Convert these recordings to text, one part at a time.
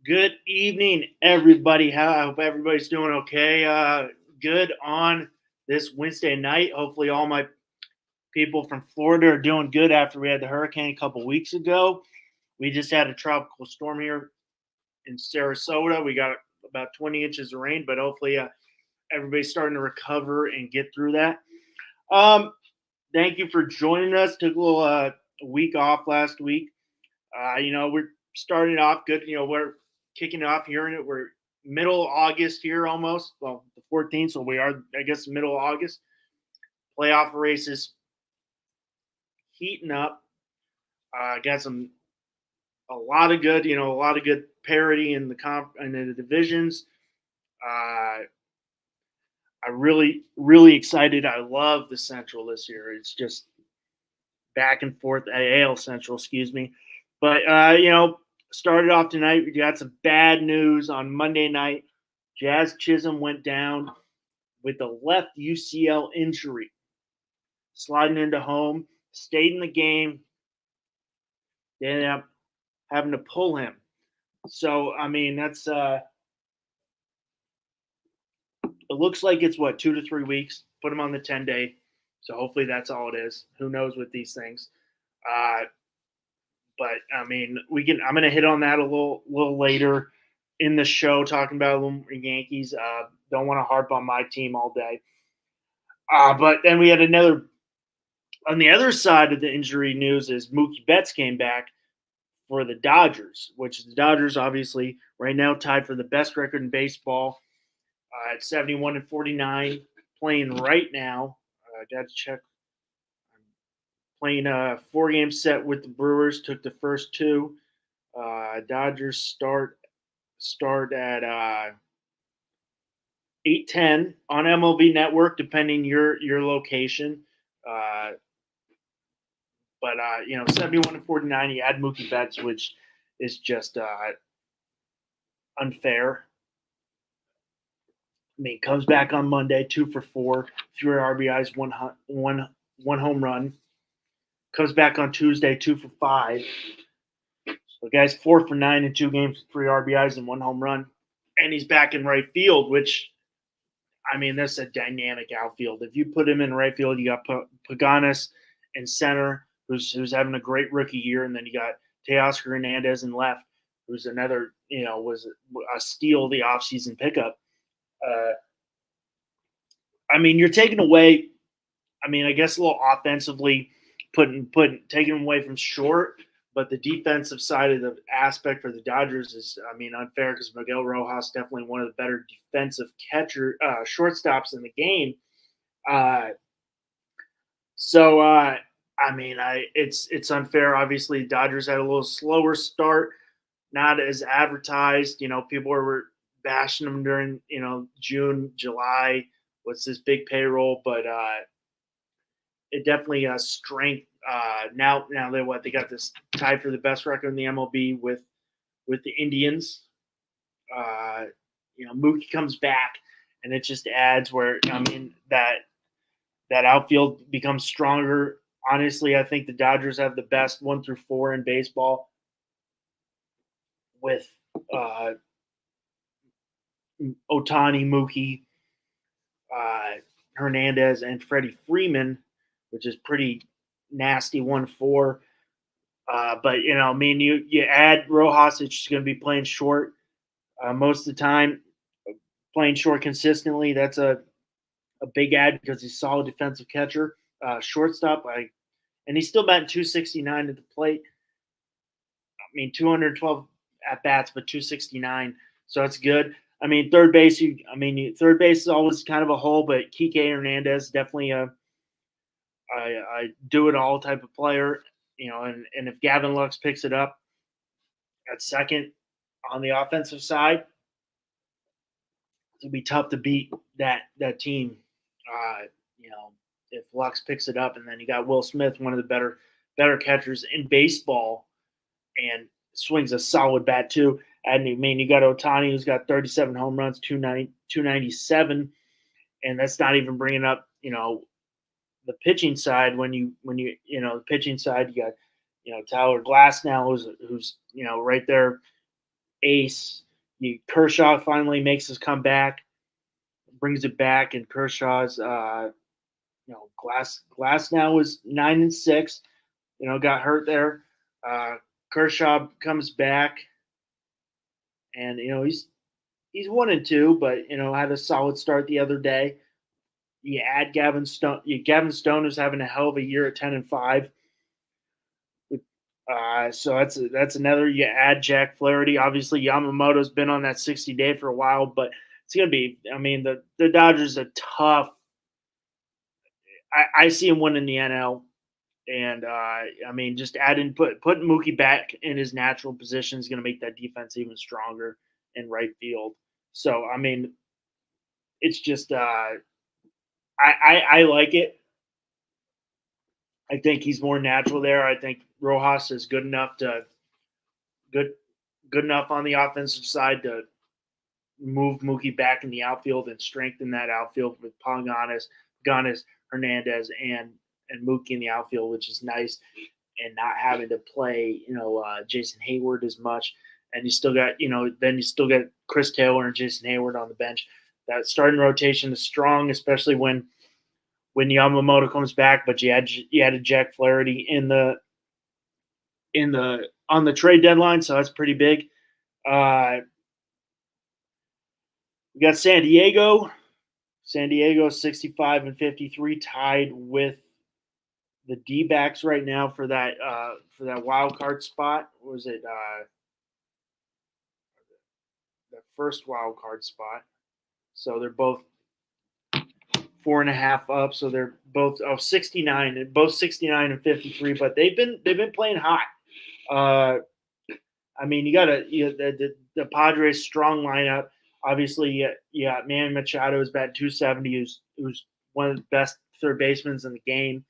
Good evening, everybody. I hope everybody's doing okay. Good on this Wednesday night. Hopefully, all my people from Florida are doing good after we had the hurricane a couple weeks ago. We just had a tropical storm here in Sarasota. We got about 20 inches of rain, but hopefully, everybody's starting to recover and get through that. Um, Thank you for joining us. Took a little week off last week. We're starting off good. We're kicking off here, and we're middle August here almost. Well, the 14th, so we are, I guess, middle August. Playoff races heating up. Got a lot of good parity in the divisions. Uh, I really excited. I love the Central this year. It's just back and forth. AL Central, excuse me. But started off tonight. We got some bad news on Monday night. Jazz Chisholm went down with a left UCL injury, sliding into home. Stayed in the game. They ended up having to pull him. So I mean, that's it looks like it's what 2 to 3 weeks. Put him on the 10-day. So hopefully that's all it is. Who knows with these things? Uh, but I mean, I'm going to hit on that a little later in the show, talking about the Yankees. Don't want to harp on my team all day. But then we had another on the other side of the injury news is Mookie Betts came back for the Dodgers, which the Dodgers obviously right now tied for the best record in baseball at 71-49, playing right now. I got to check. Playing a 4-game set with the Brewers. Took the first two. Dodgers start at 8:10 on MLB Network, depending your location. But 71-49, you add Mookie Betts, which is just unfair. I mean, comes back on Monday, 2 for 4, 3 RBIs, one home run. Comes back on Tuesday, 2 for 5. So the guy's 4 for 9 in 2 games, 3 RBIs and 1 home run, and he's back in right field. Which, I mean, that's a dynamic outfield. If you put him in right field, you got Paganis in center, who's having a great rookie year, and then you got Teoscar Hernandez in left, who's another was a steal the offseason pickup. I mean, you're taking away. I mean, I guess a little offensively, taking him away from short, but the defensive side of the aspect for the Dodgers is, I mean, unfair because Miguel Rojas definitely one of the better defensive shortstops in the game. It's unfair. Obviously, Dodgers had a little slower start, not as advertised. People were bashing them during June, July. What's this big payroll? But it definitely strength. Now they got this tied for the best record in the MLB with the Indians. Mookie comes back, and it just adds where that outfield becomes stronger. Honestly, I think the Dodgers have the best 1 through 4 in baseball with Ohtani, Mookie, Hernandez, and Freddie Freeman, which is pretty nasty 1-4. But you add Rojas, it's going to be playing short most of the time, playing short consistently. That's a big add because he's a solid defensive catcher, shortstop. And he's still batting 269 at the plate. I mean, 212 at bats, but 269, so that's good. I mean, third base. Third base is always kind of a hole, but Kike Hernandez definitely a do it all type of player. And if Gavin Lux picks it up at second on the offensive side, it'll be tough to beat that team. If Lux picks it up, and then you got Will Smith, one of the better catchers in baseball, and swings a solid bat too. And you got Ohtani, who's got 37 home runs, 297, and that's not even bringing up the pitching side. When you the pitching side, you got Tyler Glasnow, who's right there, ace. Kershaw finally makes his comeback, brings it back, and Kershaw's Glass now is 9-6. Got hurt there. Kershaw comes back, and he's 1-2, but had a solid start the other day. You add Gavin Stone. Gavin Stone who's having a hell of a year at 10-5. So that's another. You add Jack Flaherty. Obviously, Yamamoto's been on that 60-day for a while, but it's gonna be. I mean, the Dodgers are tough. I see him winning the NL, and just putting Mookie back in his natural position is gonna make that defense even stronger in right field. So it's just I like it. I think he's more natural there. I think Rojas is good enough on the offensive side to move Mookie back in the outfield and strengthen that outfield with Ganis, Hernandez, and Mookie in the outfield, which is nice, and not having to play Jason Hayward as much. And you still got Chris Taylor and Jason Hayward on the bench. That starting rotation is strong, especially when Yamamoto comes back. But you added Jack Flaherty on the trade deadline, so that's pretty big. We got San Diego 65-53, tied with the D-backs right now for that wild card spot. What was it the first wild card spot? So they're both 4.5 up. So they're both 69 and 53. But they've been playing hot. You got the Padres strong lineup. Obviously, you got Manny Machado who's batting 270, who's one of the best third basemen in the game.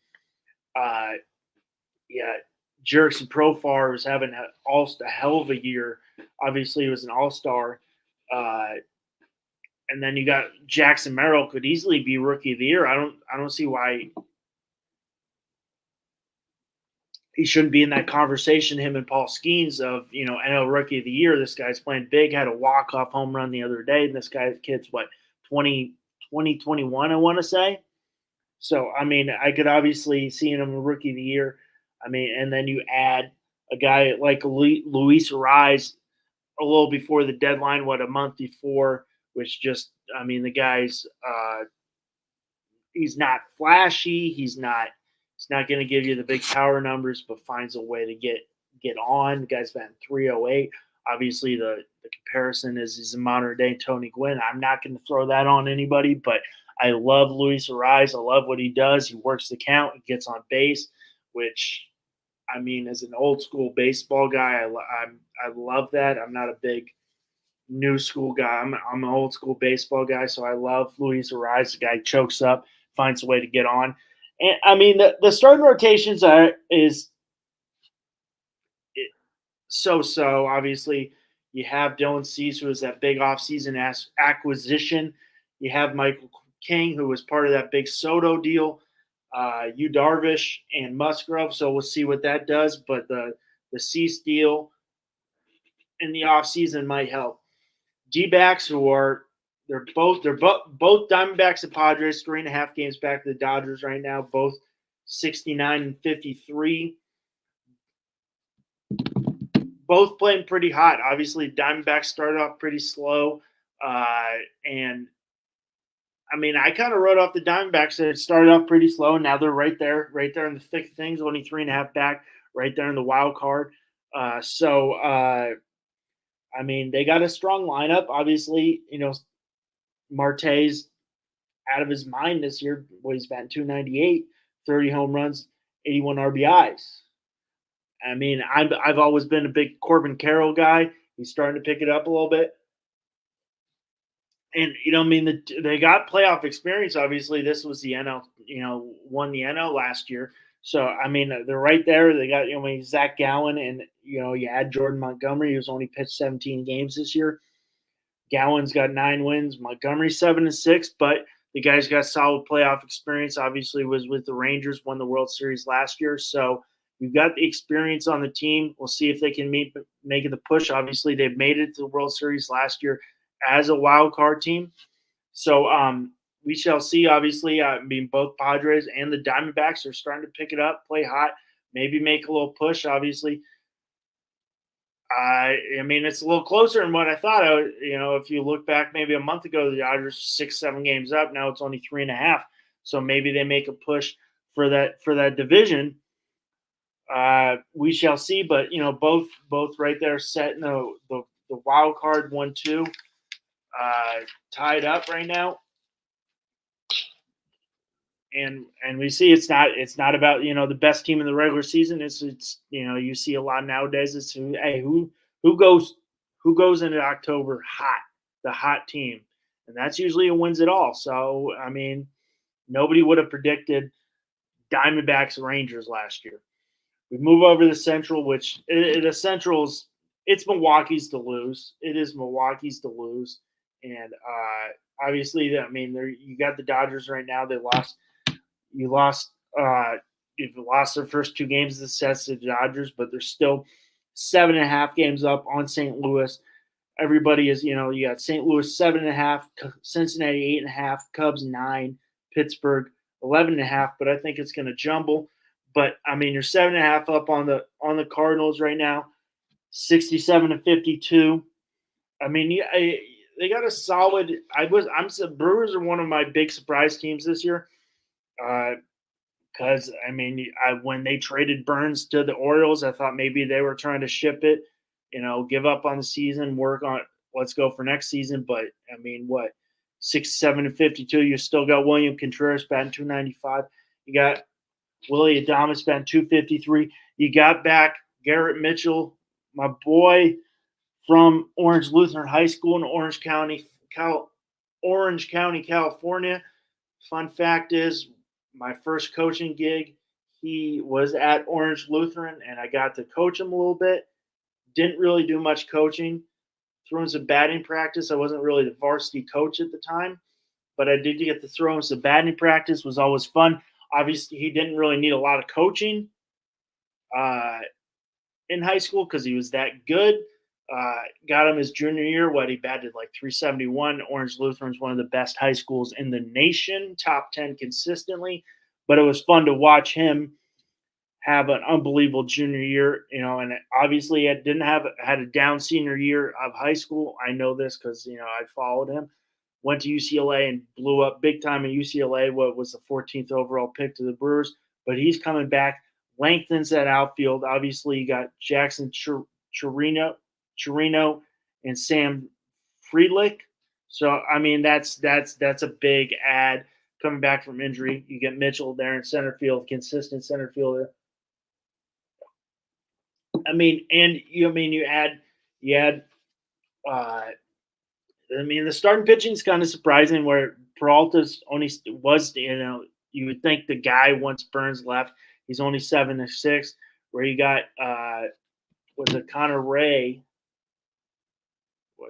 Jurickson Profar was having a hell of a year. Obviously, he was an all-star. And then you got Jackson Merrill, could easily be Rookie of the Year. I don't see why he shouldn't be in that conversation. Him and Paul Skeens of NL Rookie of the Year. This guy's playing big. Had a walk-off home run the other day. And this kid's 21, I want to say. So I could obviously see him a Rookie of the Year. And then you add a guy like Luis Ariz a little before the deadline, a month before, which just, the guy's, he's not flashy. He's not going to give you the big power numbers, but finds a way to get on. The guy's batting 308. Obviously, the comparison is he's a modern day Tony Gwynn. I'm not going to throw that on anybody, but I love Luis Ariz. I love what he does. He works the count. He gets on base, which, as an old school baseball guy, I love that. I'm not a big new school guy. I'm an old school baseball guy, so I love Luis Ariz. The guy chokes up, finds a way to get on. And the starting rotations is so. Obviously, you have Dylan Cease, who was that big offseason acquisition. You have Michael King, who was part of that big Soto deal. Yu Darvish and Musgrove. So we'll see what that does. But the Cease deal in the offseason might help. D-backs they're both Diamondbacks and Padres, 3.5 games back to the Dodgers right now, both 69-53. Both playing pretty hot. Obviously, Diamondbacks started off pretty slow. And I kind of wrote off the Diamondbacks that it started off pretty slow, and now they're right there in the thick of things, only 3.5 back, right there in the wild card. They got a strong lineup. Obviously, Marte's out of his mind this year. He's batting 298, 30 home runs, 81 RBIs. I've always been a big Corbin Carroll guy. He's starting to pick it up a little bit. And, they got playoff experience. Obviously, this was the NL, won the NL last year. So, they're right there. They got, Zach Gallen and, you add Jordan Montgomery, who's only pitched 17 games this year. Gallen's got 9 wins. Montgomery's 7-6, but the guy's got solid playoff experience. Obviously, was with the Rangers, won the World Series last year. So, You've got the experience on the team. We'll see if they can make it the push. Obviously, they've made it to the World Series last year as a wild card team. So we shall see. Obviously, both Padres and the Diamondbacks are starting to pick it up, play hot, maybe make a little push. Obviously, it's a little closer than what I thought. If you look back maybe a month ago, the Dodgers 6-7 games up. Now it's only 3.5. So maybe they make a push for that division. We shall see. But both right there set in the wild card 1-2, tied up right now. And we see it's not about the best team in the regular season. It's you see a lot nowadays. It's who goes into October hot, the hot team, and that's usually who wins it all. So nobody would have predicted Diamondbacks Rangers last year. We move over to the Central, which the Central's it's Milwaukee's to lose. It is Milwaukee's to lose, and obviously you got the Dodgers right now. They lost. You've lost their first 2 games of the sets to the Dodgers, but they're still 7.5 games up on St. Louis. Everybody is, you got St. Louis 7.5, Cincinnati 8.5, Cubs 9, Pittsburgh 11.5. But I think it's going to jumble. But you're 7.5 up on the Cardinals right now, 67-52. They got a solid. Brewers are one of my big surprise teams this year. Because when they traded Burns to the Orioles, I thought maybe they were trying to ship it, give up on the season, work on let's go for next season. But 67-52, you still got William Contreras batting .295. You got Willie Adames batting .253. You got back Garrett Mitchell, my boy from Orange Lutheran High School in Orange County, California. Fun fact is, my first coaching gig, he was at Orange Lutheran, and I got to coach him a little bit. Didn't really do much coaching. Threw him some batting practice. I wasn't really the varsity coach at the time, but I did get to throw him some batting practice. It was always fun. Obviously, he didn't really need a lot of coaching in high school because he was that good. Got him his junior year. He batted like .371. Orange Lutheran's one of the best high schools in the nation, top 10 consistently. But it was fun to watch him have an unbelievable junior year. And obviously it had a down senior year of high school. I know this because I followed him. Went to UCLA and blew up big time in UCLA. What was the 14th overall pick to the Brewers? But he's coming back, lengthens that outfield. Obviously, you got Jackson Chirino and Sam Friedlich. So that's a big add coming back from injury. You get Mitchell there in center field, consistent center fielder. You add the starting pitching is kind of surprising where Peralta's only was, you would think the guy once Burns left, he's only 7-6, where you got Connor Ray.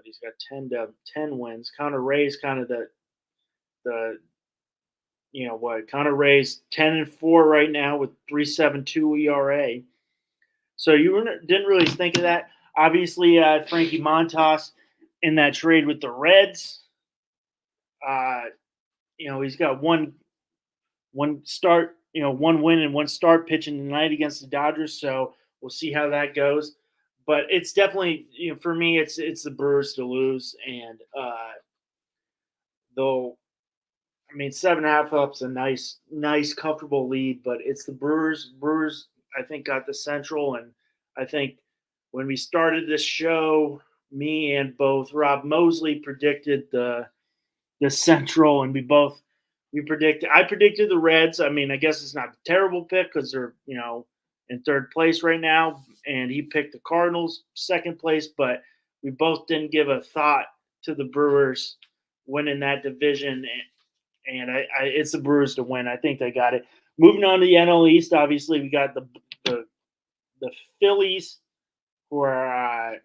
He's got 10 wins. Connor Ray's kind of Connor Ray's 10-4 right now with 3.72 ERA. So you didn't really think of that. Obviously, Frankie Montas in that trade with the Reds. He's got one start, one win and one start pitching tonight against the Dodgers. So we'll see how that goes. But it's definitely, for me, it's the Brewers to lose. And though, 7.5 up's a nice, comfortable lead. But it's the Brewers. Brewers, I think, got the Central. And I think when we started this show, me and both Rob Mosley predicted the Central, and I predicted the Reds. I guess it's not a terrible pick because they're, in third place right now, and he picked the Cardinals second place, but we both didn't give a thought to the Brewers winning that division, and it's the Brewers to win. I think they got it. Moving on to the NL East, obviously we got the Phillies, who are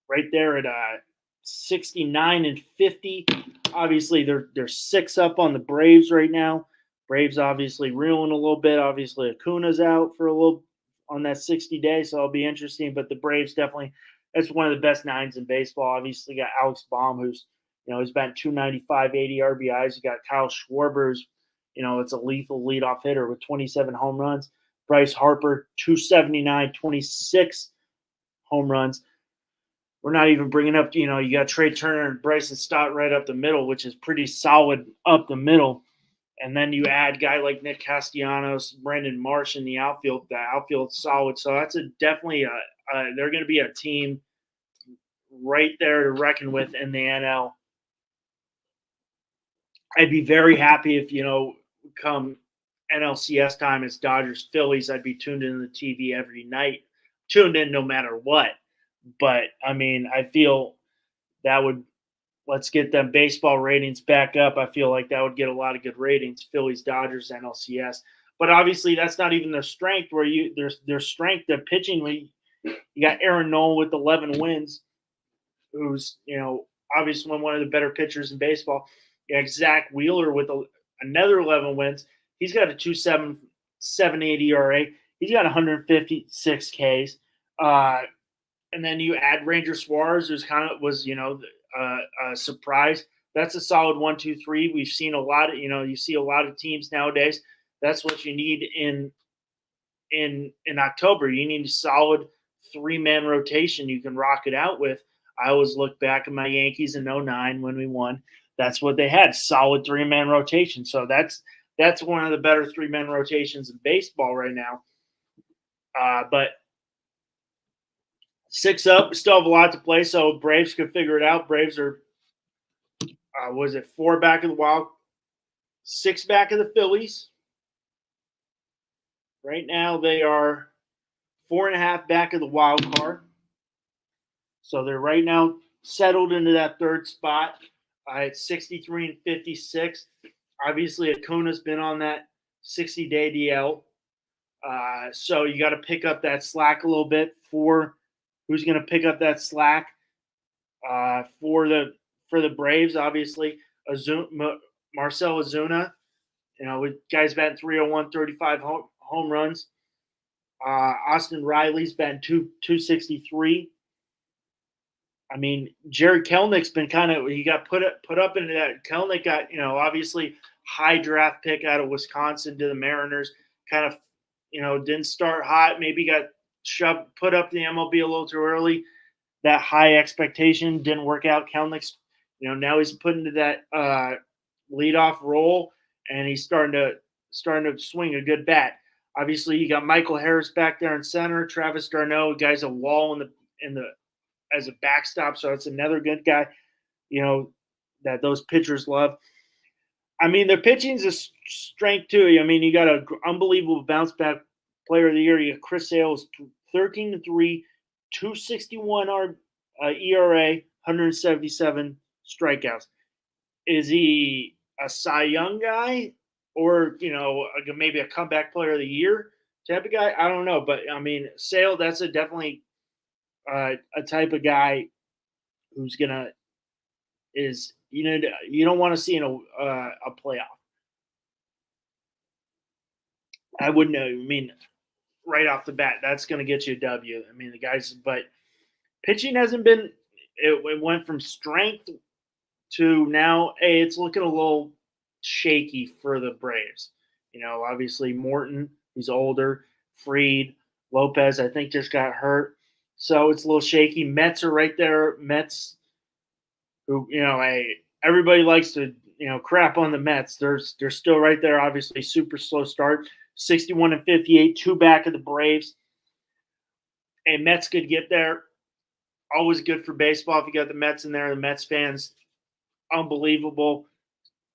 right there at 69-50. Obviously, they're 6 up on the Braves right now. Braves obviously reeling a little bit. Obviously, Acuna's out for a little on that 60 days, so it'll be interesting. But the Braves definitely, that's one of the best nines in baseball. Obviously, got Alex Baum, who's he's batting 295, 80 RBIs. You got Kyle Schwarber, who's it's a lethal leadoff hitter with 27 home runs. Bryce Harper, 279, 26 home runs. We're not even bringing up, you got Trey Turner and Bryson Stott right up the middle, which is pretty solid up the middle. And then you add a guy like Nick Castellanos, Brandon Marsh in the outfield. The outfield's solid. So that's definitely they're going to be a team right there to reckon with in the NL. I'd be very happy if, come NLCS time, it's Dodgers Phillies. I'd be tuned into the TV every night, tuned in no matter what. But I mean, I feel that would let's get them baseball ratings back up. I feel like that would get a lot of good ratings. Phillies, Dodgers, NLCS. But obviously, that's not even their strength. Where their strength, their pitching. You got Aaron Nola with 11 wins, who's obviously one of the better pitchers in baseball. You got Zach Wheeler with another 11 wins. He's got a 2.78 ERA. He's got 156 Ks. And then you add Ranger Suarez, who's was a surprise. That's a solid 1-2-3. We've seen a lot of you see a lot of teams nowadays. That's what you need in October. You need a solid 3-man rotation you can rock it out with. I always look back at my Yankees in 2009 when we won. That's what they had, solid 3-man rotation. So that's one of the better 3-man rotations in baseball right now. But 6 up, still have a lot to play, so Braves could figure it out. Braves are, 4 back of the Wild, 6 back of the Phillies. Right now, they are 4.5 back of the wild card. So they're right now settled into that third spot at 63 and 56. Obviously, Acuna's been on that 60-day DL. So you got to pick up that slack a little bit for who's going to pick up that slack for the Braves. Obviously, Marcell Ozuna, with guys batting 301, 35 home runs. Austin Riley's batting 263. I mean, Jared Kelenick's been he got put up into that. Kelenick got, obviously high draft pick out of Wisconsin to the Mariners. Didn't start hot. Maybe got put up the MLB a little too early. That high expectation didn't work out. Kelenick's, now he's put into that leadoff role, and he's starting to swing a good bat. Obviously, you got Michael Harris back there in center. Travis d'Arnaud, guy's a wall in the as a backstop, so it's another good guy, that those pitchers love. I mean, their pitching's a strength too. I mean, you got an unbelievable bounce back player of the year. You got Chris Sale's 13-3, 261 ERA, 177 strikeouts. Is he a Cy Young guy or, maybe a comeback player of the year type of guy? I don't know. But, I mean, Sale, that's definitely a type of guy who's you don't want to see in a playoff. I wouldn't know. I mean, right off the bat, that's going to get you a W. I mean, the guys, but pitching hasn't been. It went from strength to now. Hey, it's looking a little shaky for the Braves. Obviously Morton, he's older. Fried, Lopez, I think just got hurt. So it's a little shaky. Mets are right there. Mets, who, everybody likes to, crap on the Mets. They're still right there. Obviously, super slow start. 61 and 58, 2 back of the Braves. And Mets could get there. Always good for baseball if you got the Mets in there. The Mets fans, unbelievable.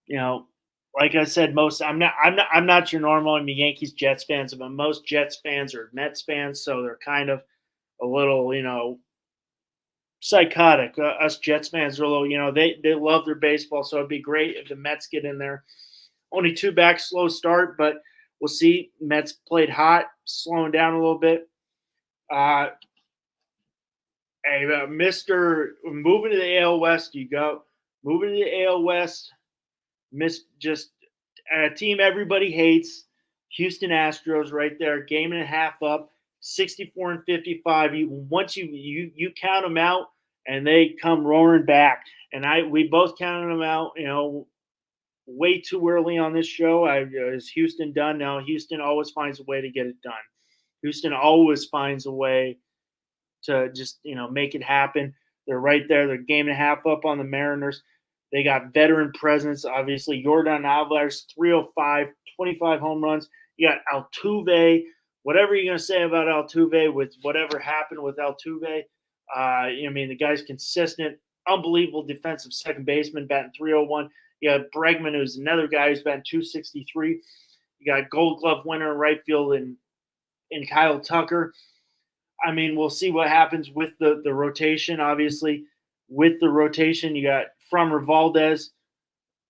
Like I said, I'm not your normal. I mean, Yankees, Jets fans, but most Jets fans are Mets fans, so they're kind of a little, psychotic. Us Jets fans are a little, they love their baseball, so it'd be great if the Mets get in there. Only 2 back, slow start, but we'll see. Mets played hot, slowing down a little bit. Mr. Moving to the AL West, you go. Moving to the AL West, just a team everybody hates. Houston Astros right there, 1.5 games up. 64 and 55. Once you count them out, and they come roaring back. And we both counted them out, way too early on this show. Is Houston done? No, Houston always finds a way to get it done. Houston always finds a way to just make it happen. They're right there. They're a game and a half up on the Mariners. They got veteran presence, obviously. Yordan Alvarez, 305, 25 home runs. You got Altuve. Whatever you're going to say about Altuve, with whatever happened with Altuve, the guy's consistent, unbelievable defensive second baseman, batting 301. You got Bregman, who's another guy who's batting 263. You got Gold Glove winner in right field in Kyle Tucker. We'll see what happens with the rotation. Obviously, with the rotation, you got Framber Valdez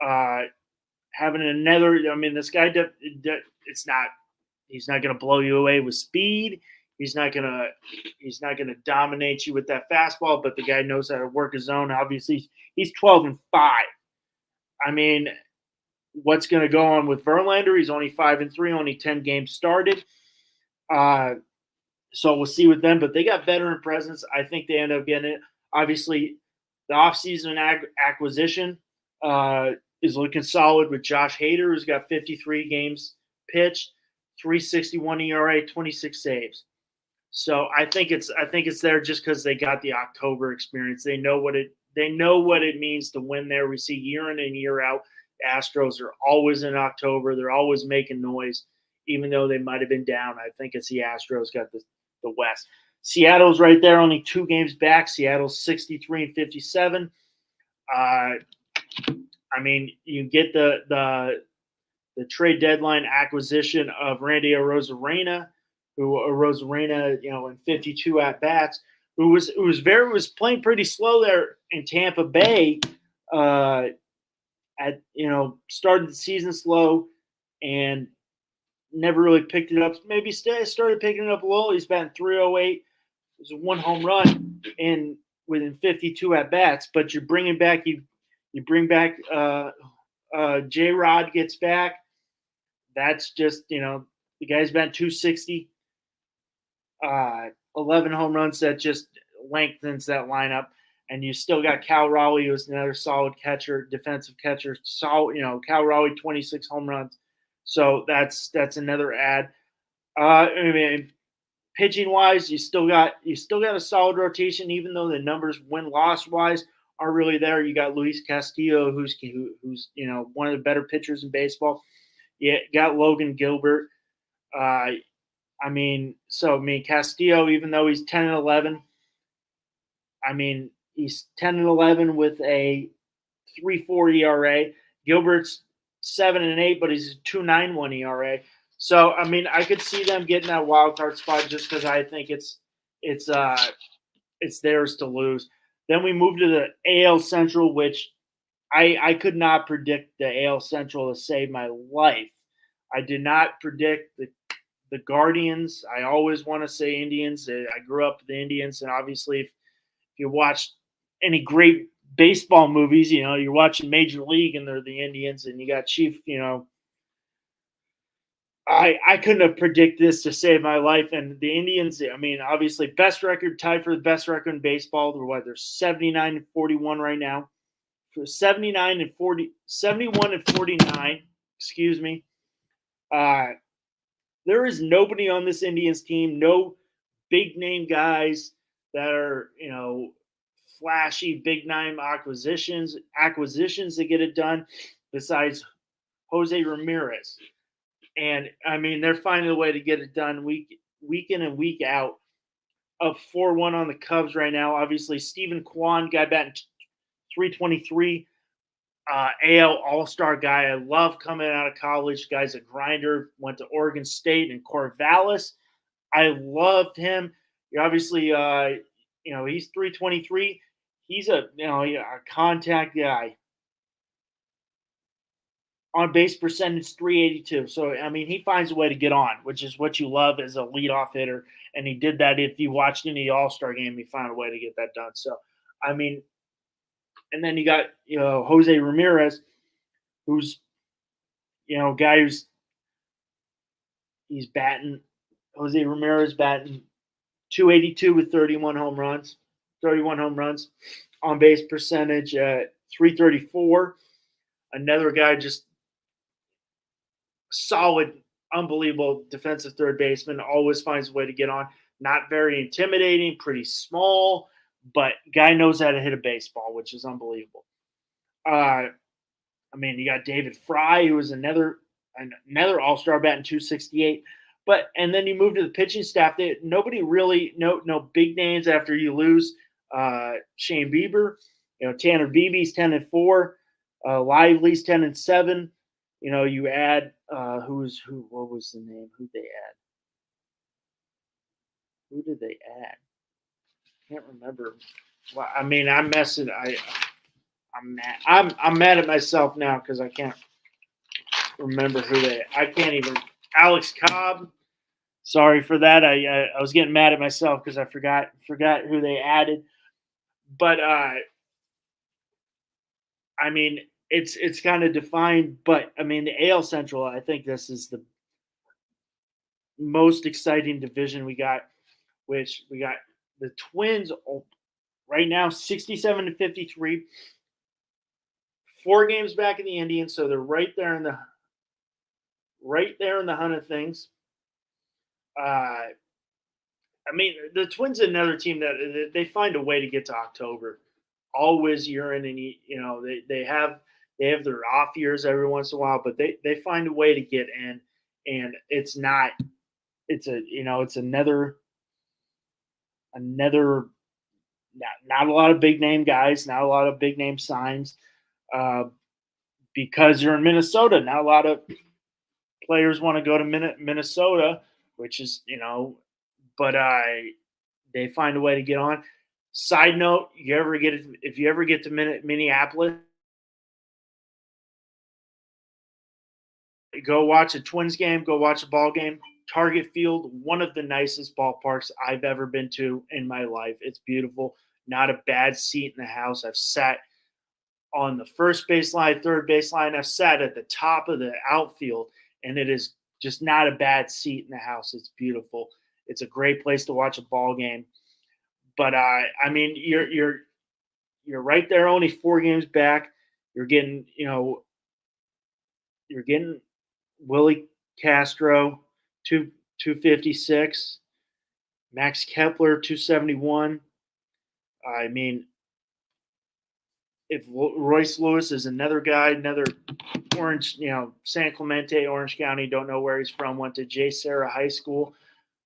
having another. This guy, he's not going to blow you away with speed. He's not going to dominate you with that fastball. But the guy knows how to work his zone. Obviously, he's 12 and 5. What's going to go on with Verlander? He's only 5 and 3, only 10 games started. So we'll see with them, but they got veteran presence. I think they end up getting it. Obviously, the offseason acquisition is looking solid with Josh Hader, who's got 53 games pitched, 3.61 ERA, 26 saves. So I think it's there just because they got the October experience. They know what it means to win there. We see year in and year out, the Astros are always in October. They're always making noise, even though they might have been down. I think it's the Astros got the West. Seattle's right there, only 2 games back. Seattle's 63 and 57. You get the trade deadline acquisition of Randy Arozarena, in 52 at bats, who was playing pretty slow there in Tampa Bay. Started the season slow and never really picked it up. Maybe started picking it up a little. He's batting 308. There's a 1 home run within 52 at bats. But you're bringing back you bring back J-Rod gets back. That's just the guy's batting 260. 11 home runs. That just lengthens that lineup. And you still got Cal Raleigh, who's another solid catcher, defensive catcher. Cal Raleigh, 26 home runs. So that's another add. Pitching wise, you still got a solid rotation, even though the numbers win-loss wise aren't really there. You got Luis Castillo, who's one of the better pitchers in baseball. You got Logan Gilbert. Castillo, even though he's 10 and 11, he's 10 and 11 with a 3.4 ERA. Gilbert's 7 and 8, but he's a 2.91 ERA. So I could see them getting that wild card spot just because I think it's theirs to lose. Then we move to the AL Central, which I could not predict the AL Central to save my life. I did not predict the Guardians. I always want to say Indians. I grew up with the Indians, and obviously, if you watch any great baseball movies, you're watching Major League and they're the Indians, and you got Chief. I couldn't have predicted this to save my life. And the Indians, obviously, best record, tied for the best record in baseball. They're 79 and 41 right now. For 71 and 49. Excuse me. There is nobody on this Indians team, no big name guys that are, flashy big name acquisitions to get it done besides Jose Ramirez. And they're finding a way to get it done week in and week out. Up 4-1 on the Cubs right now. Obviously, Stephen Kwan, guy batting 323. AL All-Star guy. I love coming out of college. Guy's a grinder. Went to Oregon State and Corvallis. I loved him. Obviously, he's 323. He's a contact guy. On base percentage 382. So he finds a way to get on, which is what you love as a leadoff hitter. And he did that. If you watched any All-Star game, he found a way to get that done. So and then you got Jose Ramirez, who's guy who's he's batting Jose Ramirez batting 282 with 31 home runs. 31 home runs. On base percentage 334. Another guy just solid, unbelievable defensive third baseman. Always finds a way to get on. Not very intimidating, pretty small, but guy knows how to hit a baseball, which is unbelievable. I mean, you got David Fry, who was another All-Star batting 268. But and then you move to the pitching staff. Nobody really no big names after you lose Shane Bieber. Tanner Beebe's 10-4, Lively's 10-7. You add who? What was the name? Who they add? Who did they add? Can't remember. Well, I mean, I'm messing. I'm mad. I'm mad at myself now because I can't remember who they. I can't even. Alex Cobb. Sorry for that. I was getting mad at myself because I forgot who they added. But I mean, it's kind of defined. But I mean, the AL Central. I think this is the most exciting division we got. Which we got the Twins right now, 67-53. 4 games back in the Indians, so they're right there in the hunt of things. I mean, the Twins are another team that they find a way to get to October. Always year in and they have their off years every once in a while, but they find a way to get in, and it's another not a lot of big name guys, not a lot of big name signs. Because you're in Minnesota, not a lot of players want to go to Minnesota, which is, but they find a way to get on. Side note, if you ever get to Minneapolis, go watch a Twins game, go watch a ball game. Target Field, one of the nicest ballparks I've ever been to in my life. It's beautiful. Not a bad seat in the house. I've sat on the first baseline, third baseline. I've sat at the top of the outfield, and it is just not a bad seat in the house. It's beautiful. It's a great place to watch a ball game. But I mean, you're right there, only 4 games back. You're getting Willie Castro, 256, Max Kepler, 271. I mean, if Royce Lewis is another guy, another Orange, San Clemente, Orange County, don't know where he's from, went to J. Sarah High School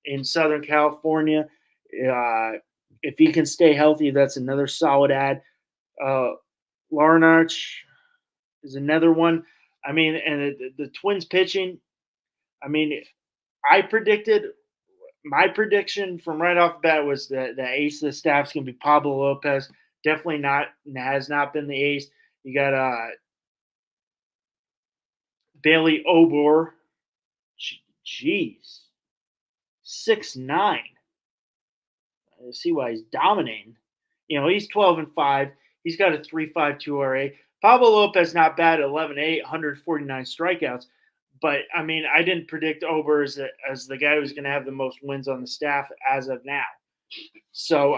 in Southern California. If he can stay healthy, that's another solid ad. Larnach is another one. I mean, and the Twins pitching, I mean, my prediction from right off the bat was that the ace of the staff is going to be Pablo Lopez. Definitely has not been the ace. You got Bailey Obor. Jeez. 6'9". I see why he's dominating. He's 12-5. He's got a 3.52 RA. Pablo Lopez not bad at 11-8, 149 strikeouts. But, I mean, I didn't predict Ober as the guy who's going to have the most wins on the staff as of now. So,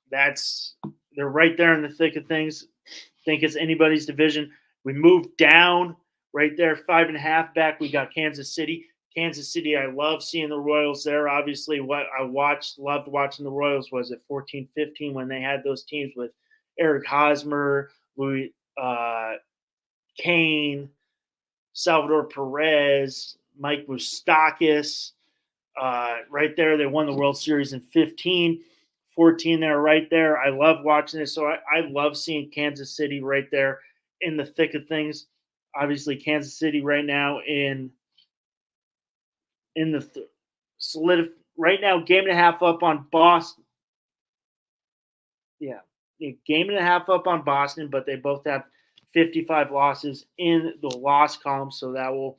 they're right there in the thick of things. I think it's anybody's division. We moved down right there, 5.5 back. We got Kansas City. Kansas City, I love seeing the Royals there. Obviously, what I loved watching the Royals was at 14-15 when they had those teams with Eric Hosmer, Louis Kane, Salvador Perez, Mike Moustakas. Right there, they won the World Series in 15. 14, they're right there. I love watching this. So I love seeing Kansas City right there in the thick of things. Obviously, Kansas City right now in the right now, game and a half up on Boston. Yeah, game and a half up on Boston, but they both have 55 losses in the loss column, so that will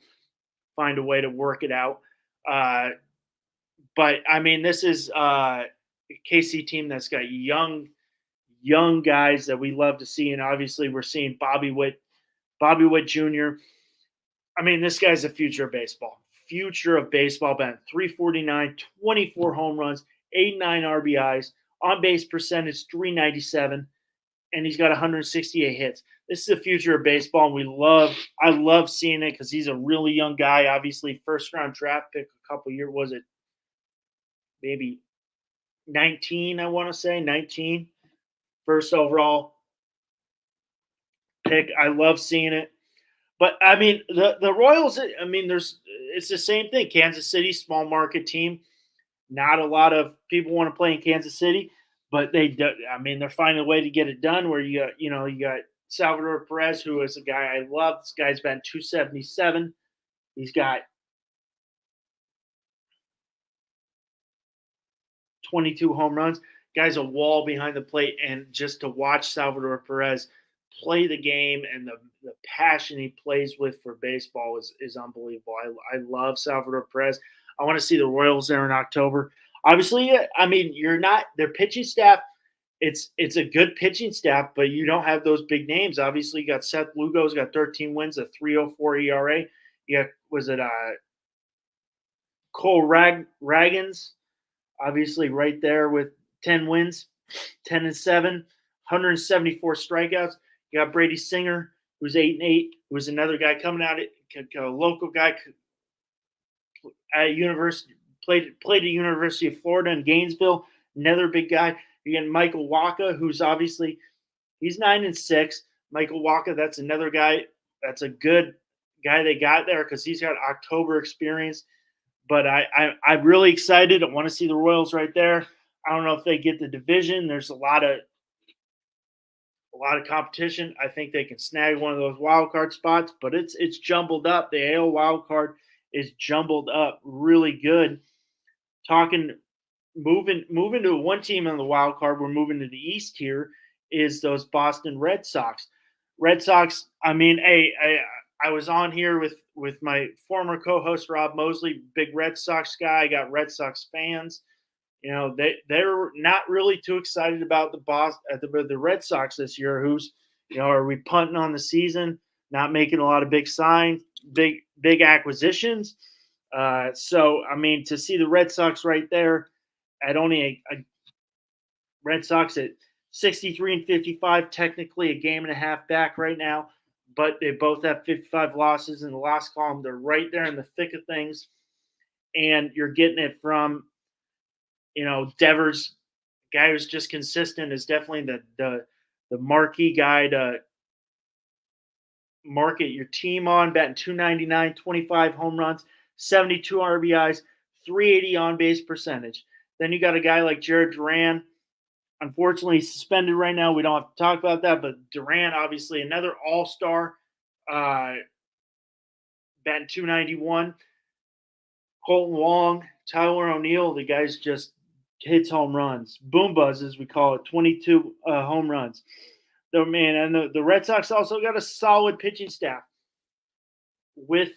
find a way to work it out. But I mean, this is a KC team that's got young guys that we love to see, and obviously we're seeing Bobby Witt Jr. I mean, this guy's the future of baseball. Future of baseball. Batting 349, 24 home runs, 89 RBIs, on base percentage 397, and he's got 168 hits. This is the future of baseball, and I love seeing it because he's a really young guy. Obviously, first round draft pick a couple years, was it maybe 19? I want to say 19, first overall pick. I love seeing it. But I mean, the Royals. I mean, it's the same thing. Kansas City, small market team. Not a lot of people want to play in Kansas City, but they do. I mean, they're finding a way to get it done. Where you got Salvador Perez, who is a guy I love. This guy's been 277. He's got 22 home runs. Guy's a wall behind the plate, and just to watch Salvador Perez play the game and the passion he plays with for baseball is unbelievable. I love Salvador Perez. I want to see the Royals there in October. Obviously, I mean, you're not their pitching staff. It's a good pitching staff, but you don't have those big names. Obviously, you got Seth Lugo's got 13 wins, a 3.04 ERA. You got Cole Ragans, obviously right there with 10 wins, 10-7, 174 strikeouts. You got Brady Singer, who's 8-8, who's another guy coming out, a local guy at university, played at University of Florida in Gainesville. Another big guy. You got Michael Wacha, who's obviously he's 9-6. Michael Wacha, that's another guy. That's a good guy they got there because he's got October experience. But I'm really excited. I want to see the Royals right there. I don't know if they get the division. There's a lot of competition. I think they can snag one of those wild card spots, but it's jumbled up. The AL wild card is jumbled up really good. Moving to one team on the wild card, we're moving to the East here, is those Boston Red Sox. Red Sox, I mean, I was on here with my former co-host Rob Mosley, big Red Sox guy. I got Red Sox fans. You know, they're not really too excited about the Red Sox this year. Are we punting on the season, not making a lot of big acquisitions? So I mean, to see the Red Sox right there at only a Red Sox at 63-55, technically a game and a half back right now, but they both have 55 losses in the last column. They're right there in the thick of things, and you're getting it from, Devers, guy who's just consistent, is definitely the marquee guy to market your team on, batting 299, 25 home runs, 72 RBIs, 380 on base percentage. Then you got a guy like Jared Duran. Unfortunately, he's suspended right now. We don't have to talk about that, but Duran, obviously, another all-star, batting 291. Colton Wong, Tyler O'Neill, the guys just hits home runs. Boom buzz, as we call it, 22 home runs. And the Red Sox also got a solid pitching staff with,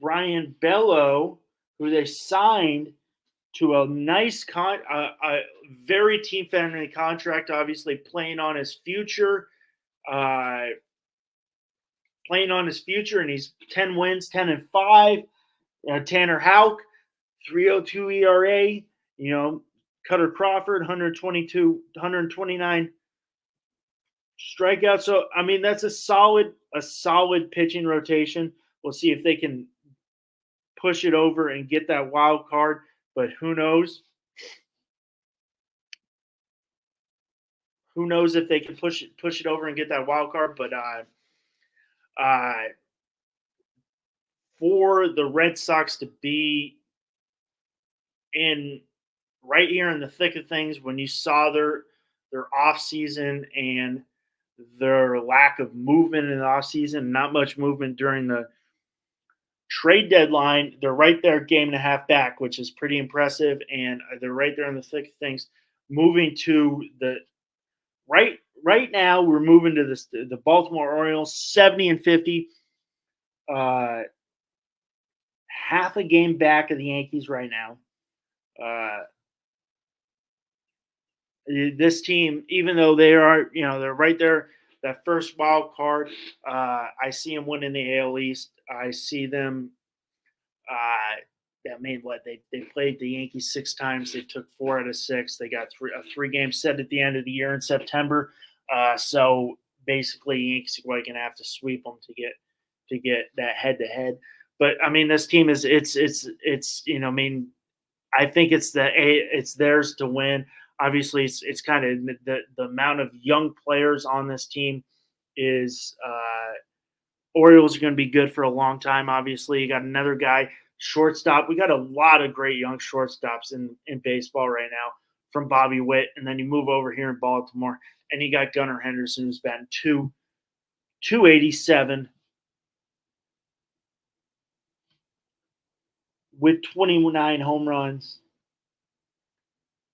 Brian Bello, who they signed to a nice a very team-friendly contract, obviously playing on his future. And he's 10 wins, 10-5. Tanner Houck, 3.02 ERA. Cutter Crawford, 129 strikeouts. So I mean, that's a solid pitching rotation. We'll see if they can push it over and get that wild card, but who knows? Who knows if they can push it over and get that wild card? But for the Red Sox to be right here in the thick of things, when you saw their offseason and their lack of movement in the offseason, not much movement during the trade deadline, they're right there game and a half back, which is pretty impressive, and they're right there in the thick of things. Moving to the right now, we're moving to the Baltimore Orioles, 70-50, half a game back of the Yankees right now. This team, even though they are, they're right there, that first wild card. I see them winning the AL East. I see them. That made what they played the Yankees 6 times. They took 4 out of 6. They got a 3-game set at the end of the year in September. So basically, Yankees are going to have to sweep them to get that head to head. But I mean, this team is it's I mean, I think it's theirs to win. Obviously, it's kind of the amount of young players on this team is Orioles are going to be good for a long time. Obviously, you got another guy shortstop. We got a lot of great young shortstops in baseball right now, from Bobby Witt, and then you move over here in Baltimore, and you got Gunnar Henderson, who's batting 287 with 29 home runs,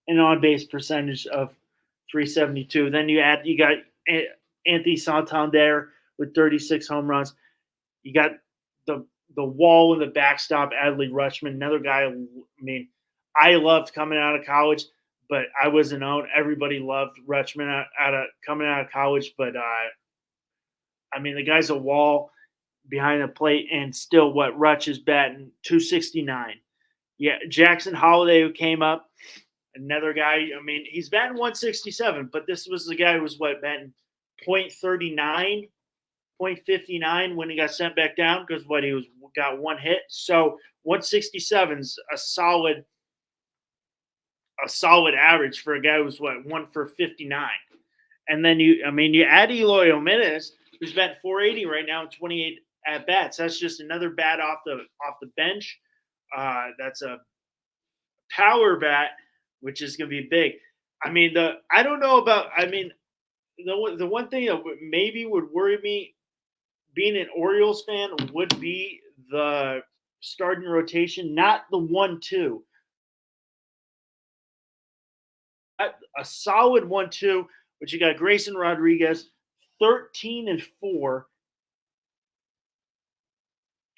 an on-base percentage of 372. Then you got Anthony Santander with 36 home runs. You got the wall in the backstop, Adley Rutschman, another guy. I mean, I loved coming out of college, but I wasn't owned. Everybody loved Rutschman coming out of college, but I mean, the guy's a wall behind the plate, and still, what Rutsch is batting 269. Yeah, Jackson Holiday, who came up, another guy. I mean, he's batting 167, but this was the guy who was batting .39, .59 when he got sent back down because he got one hit. So 167's a solid average for a guy who's 1 for 59. And then you add Eloy Jimenez, who's batting 480 right now in 28 at bats. That's just another bat off the bench. That's a power bat, which is going to be big. I mean, the one thing that maybe would worry me being an Orioles fan would be the starting rotation, not the 1-2. A solid 1-2, but you got Grayson Rodriguez, 13-4.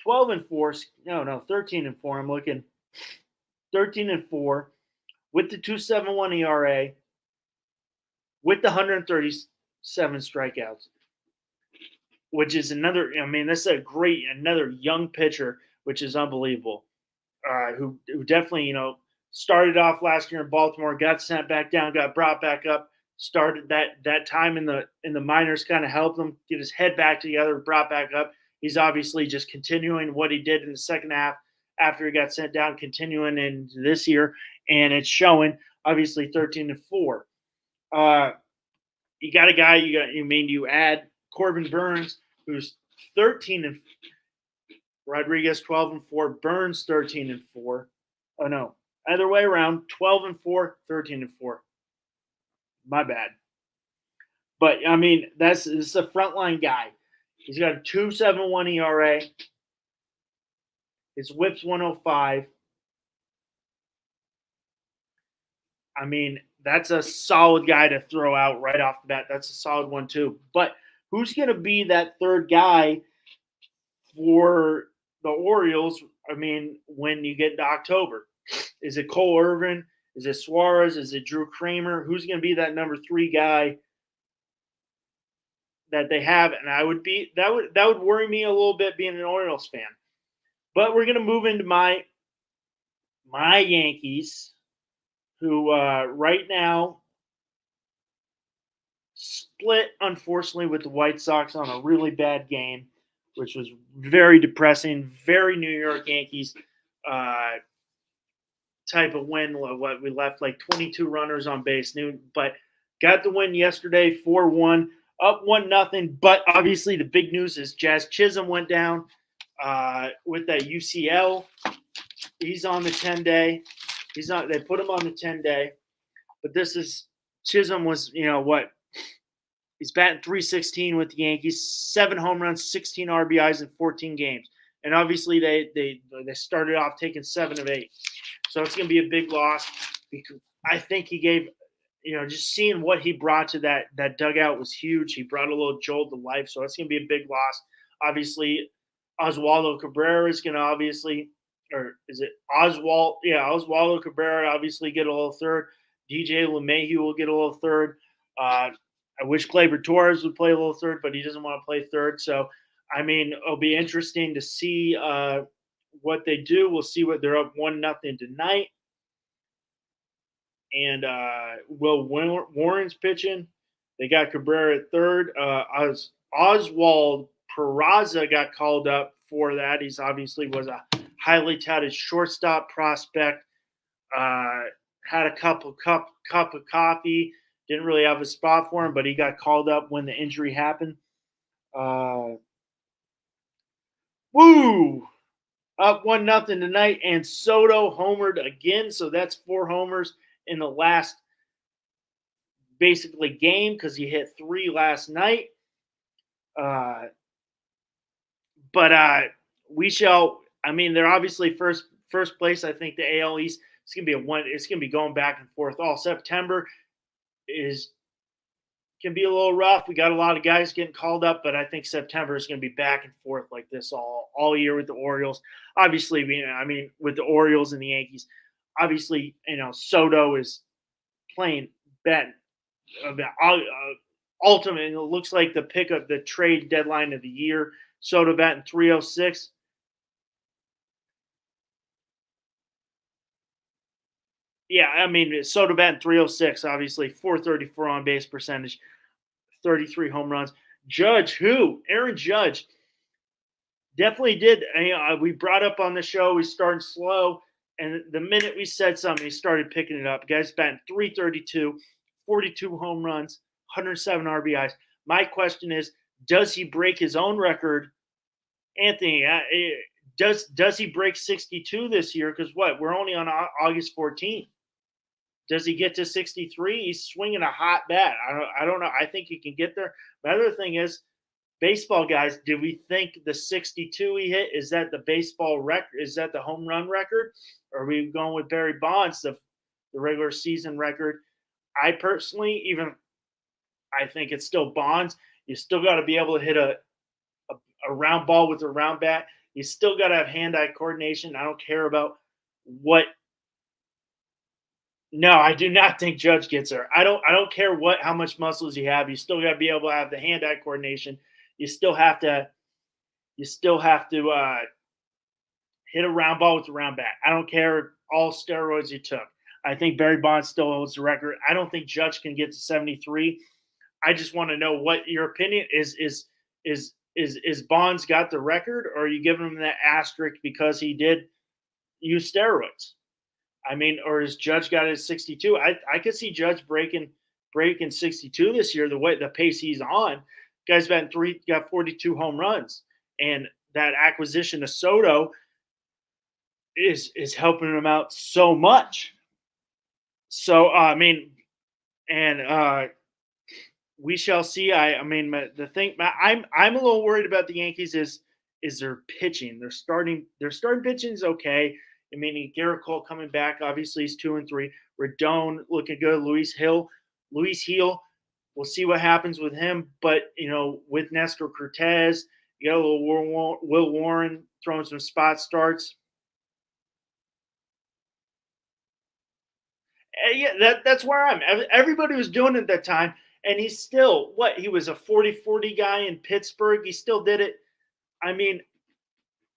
12-4. No, 13-4. I'm looking 13-4 with the 2.71 ERA, with the 137 strikeouts, which is another. I mean, this is another young pitcher, which is unbelievable. Who definitely started off last year in Baltimore, got sent back down, got brought back up. Started that time in the minors, kind of helped him get his head back together, brought back up. He's obviously just continuing what he did in the second half after he got sent down, continuing into this year, and it's showing. Obviously, 13-4. You got a guy. You add Corbin Burns, who's 13 Rodriguez 12-4, Burns 13-4. Oh no, other way around, 12-4, 13-4. My bad. But I mean, this is a frontline guy. He's got a 2.71 ERA. His WHIP's 105. I mean, that's a solid guy to throw out right off the bat. That's a solid one too. But who's going to be that third guy for the Orioles? I mean, when you get to October, is it Cole Irvin? Is it Suarez? Is it Drew Kramer? Who's going to be that number 3 guy that they have? And that would worry me a little bit being an Orioles fan. But we're going to move into my Yankees, who right now split, unfortunately, with the White Sox on a really bad game, which was very depressing, very New York Yankees type of win. What we left 22 runners on base, but got the win yesterday, 4-1, up 1-0. But obviously, the big news is Jazz Chisholm went down with that UCL. He's on the 10-day. They put him on the 10-day. But Chisholm was, he's batting .316 with the Yankees, 7 home runs, 16 RBIs in 14 games. And obviously they started off taking 7 of 8. So it's going to be a big loss because I think he gave, just seeing what he brought to that dugout was huge. He brought a little jolt to life. So it's going to be a big loss. Obviously, Oswaldo Cabrera is going to Oswaldo Cabrera obviously get a little third. DJ LeMahieu will get a little third. I wish Gleyber Torres would play a little third, but he doesn't want to play third. So, I mean, it'll be interesting to see what they do. We'll see what they're up 1-0 tonight. And Will Warren's pitching. They got Cabrera at third. Oswald Peraza got called up for that. He's obviously was a highly touted shortstop prospect. Had a cup of coffee. Didn't really have a spot for him, but he got called up when the injury happened. Woo! Up 1-0 tonight, and Soto homered again. So that's 4 homers in the last basically game because he hit 3 last night. But we shall. I mean, they're obviously first place. I think the AL East. It's gonna be It's gonna be going back and forth all September. Can be a little rough. We got a lot of guys getting called up, but I think September is going to be back and forth like this all year with the Orioles. Obviously, with the Orioles and the Yankees, obviously, Soto is playing Ben. Ultimately, it looks like the pick of the trade deadline of the year. Soto batting .306. Yeah, I mean, Soto batting .306, obviously, .434 on base percentage, 33 home runs. Aaron Judge, definitely did. We brought up on the show, we started slow, and the minute we said something, he started picking it up. Guys batting .332, 42 home runs, 107 RBIs. My question is, does he break his own record? Anthony, does he break 62 this year? Because we're only on August 14th. Does he get to 63? He's swinging a hot bat. I don't know. I think he can get there. The other thing is, baseball guys, do we think the 62 he hit, is that the baseball record? Is that the home run record? Or are we going with Barry Bonds, the regular season record? I personally, I think it's still Bonds. You still got to be able to hit a round ball with a round bat. You still got to have hand-eye coordination. I don't care about what. No, I do not think Judge gets there. I don't care how much muscles you have. You still got to be able to have the hand-eye coordination. You still have to hit a round ball with a round bat. I don't care all steroids you took. I think Barry Bonds still holds the record. I don't think Judge can get to 73. I just want to know what your opinion is. Is Bonds got the record, or are you giving him that asterisk because he did use steroids? I mean, or is Judge got his 62? I could see Judge breaking 62 this year. The pace he's on, guy's got 42 home runs, and that acquisition of Soto is helping him out so much. So we shall see. The thing I'm a little worried about the Yankees is their pitching. Their starting pitching is okay. I mean, Garrett Cole coming back, obviously he's 2-3. Rodon looking good. Luis Heel, we'll see what happens with him. But with Nestor Cortez, you got a little Will Warren throwing some spot starts. Yeah, that's where I'm. Everybody was doing it at that time, and he's still he was a 40-40 guy in Pittsburgh. He still did it. I mean,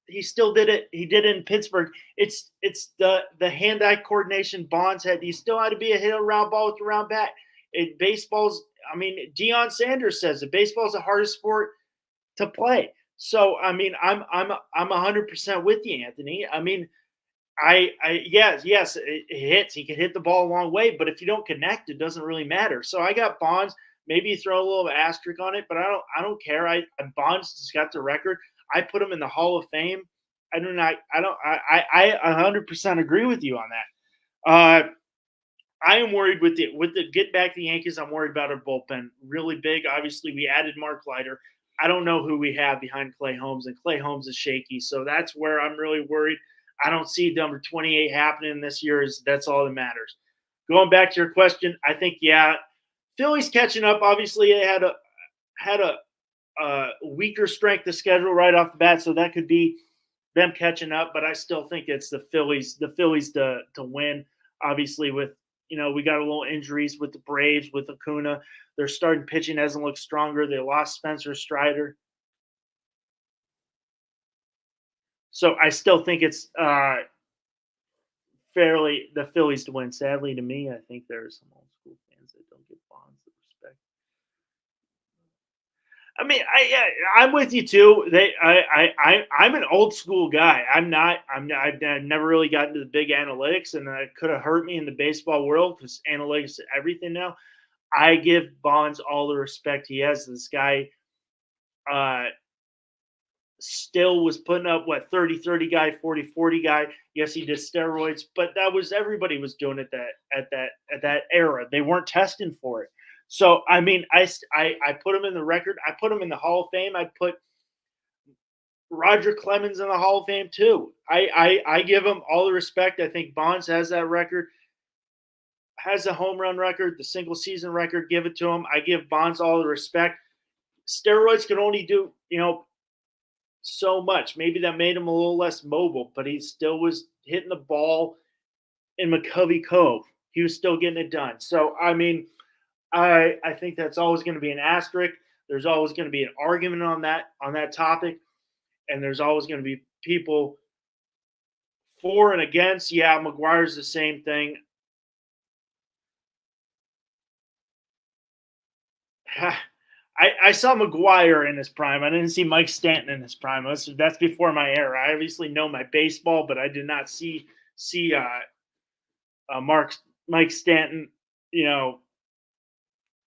he still did it. He did it in Pittsburgh. It's the hand-eye coordination Bonds had. He still had to be a hit a round ball with a round bat. Deion Sanders says it. Baseball's the hardest sport to play. So I'm 100% with you, Anthony. I mean, yes, it hits. He can hit the ball a long way, but if you don't connect, it doesn't really matter. So I got Bonds. Maybe you throw a little asterisk on it, but I don't care. Bonds has got the record. I put him in the Hall of Fame. I 100% agree with you on that. I am worried with the get back to the Yankees. I'm worried about our bullpen. Really big. Obviously, we added Mark Leiter. I don't know who we have behind Clay Holmes, and Clay Holmes is shaky. So that's where I'm really worried. I don't see number 28 happening this year. That's all that matters. Going back to your question, I think, Philly's catching up. Obviously, they had a weaker strength of schedule right off the bat, so that could be them catching up. But I still think it's the Phillies to win. Obviously, with we got a little injuries with the Braves, with Acuna. Their starting pitching hasn't looked stronger. They lost Spencer Strider. So I still think it's fairly the Phillies to win. Sadly to me, I think there are some old school fans that don't give Bonds the respect. I mean, I'm with you too. I'm an old school guy. I've never really got into the big analytics, and that could have hurt me in the baseball world because analytics is everything now. I give Bonds all the respect he has. This guy uh, still was putting up 30-30 guy, 40-40 guy. Yes, he did steroids, but that was everybody was doing it at that era. They weren't testing for it. So I mean, I put him in the record. I put him in the Hall of Fame. I put Roger Clemens in the Hall of Fame too. I give him all the respect. I think Bonds has that record, has a home run record, the single season record. Give it to him. I give Bonds all the respect. Steroids can only do so much. Maybe that made him a little less mobile, but he still was hitting the ball in McCovey Cove. He was still getting it done. So I mean, I think that's always going to be an asterisk. There's always going to be an argument on that topic, and there's always going to be people for and against. Yeah, McGuire's the same thing. I saw McGuire in his prime. I didn't see Mike Stanton in his prime. That's before my era. I obviously know my baseball, but I did not see Mike Stanton,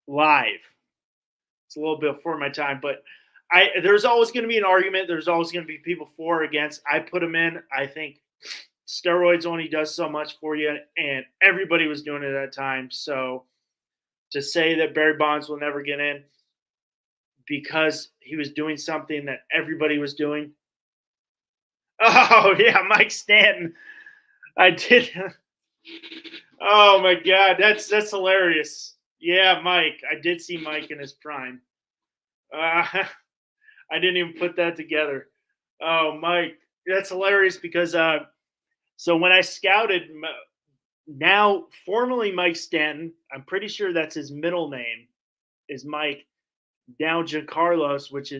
live. It's a little bit before my time, but there's always going to be an argument. There's always going to be people for or against. I put him in. I think steroids only does so much for you, and everybody was doing it at that time. So to say that Barry Bonds will never get in because he was doing something that everybody was doing. Oh yeah, Mike Stanton. I did. Oh my God, that's hilarious. Yeah, Mike. I did see Mike in his prime. I didn't even put that together. Oh, Mike, that's hilarious because so when I scouted now formerly Mike Stanton, I'm pretty sure that's his middle name is Mike. Now Giancarlo, which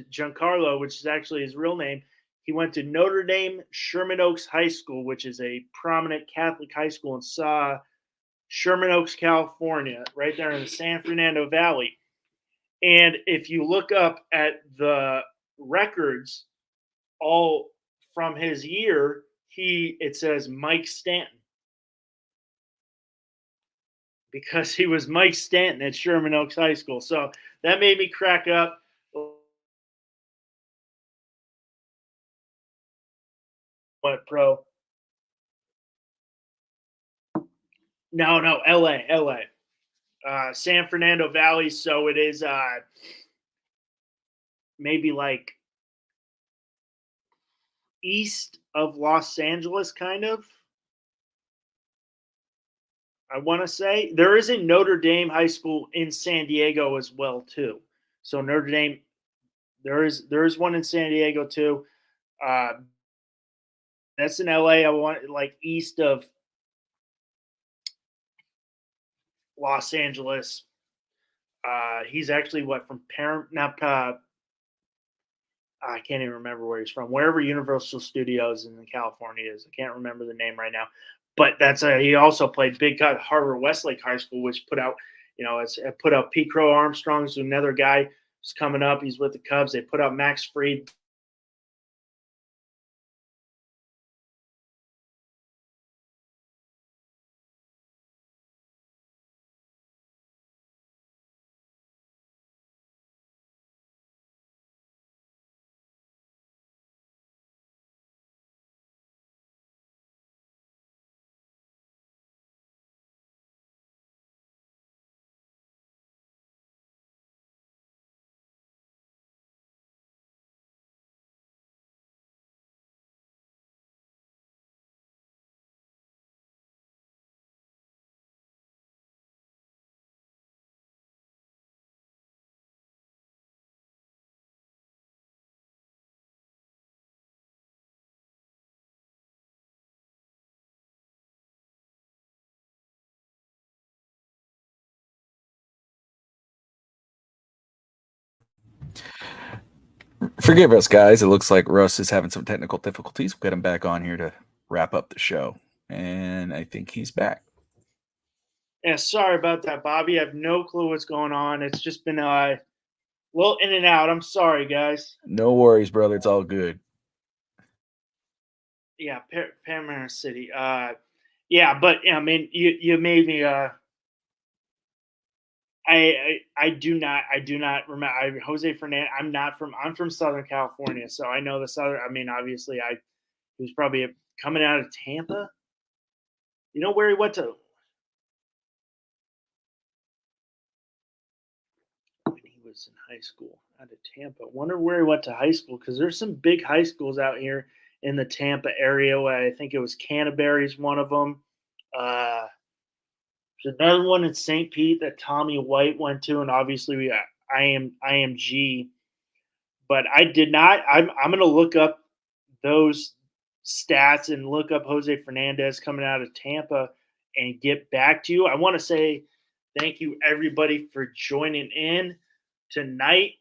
is actually his real name. He went to Notre Dame Sherman Oaks High School, which is a prominent Catholic high school in Sherman Oaks, California, right there in the San Fernando Valley. And if you look up at the records, all from his year, it says Mike Stanton because he was Mike Stanton at Sherman Oaks High School. So that made me crack up. What pro? No, LA. San Fernando Valley. So it is maybe like east of Los Angeles, kind of. I want to say there is a Notre Dame High School in San Diego as well too. So Notre Dame, there is one in San Diego too. That's in LA. I want like east of Los Angeles. He's actually from Paramount. I can't even remember where he's from. Wherever Universal Studios in California is, I can't remember the name right now. But he also played big cut Harvard Westlake High School, which put out, it put out Pete Crow Armstrong, who's another guy who's coming up. He's with the Cubs. They put out Max Fried. Forgive us, guys. It looks like Russ is having some technical difficulties. We'll get him back on here to wrap up the show. And I think he's back. Yeah, sorry about that, Bobby. I have no clue what's going on. It's just been a little in and out. I'm sorry, guys. No worries, brother. It's all good. Yeah, Panama City. Yeah, but I mean, you made me. I do not remember Jose Fernandez. I'm from Southern California, so I know the Southern. I mean, obviously, he was probably coming out of Tampa. You know where he went to when he was in high school? Out of Tampa. Wonder where he went to high school because there's some big high schools out here in the Tampa area. Where I think it was Canterbury's one of them. There's another one in St. Pete that Tommy White went to, and obviously IMG. But I did not. I'm going to look up those stats and look up Jose Fernandez coming out of Tampa and get back to you. I want to say thank you everybody for joining in tonight.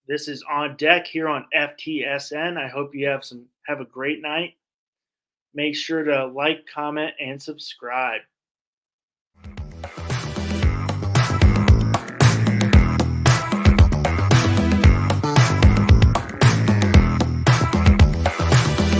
This is On Deck here on FTSN. I hope you have a great night. Make sure to like, comment, and subscribe.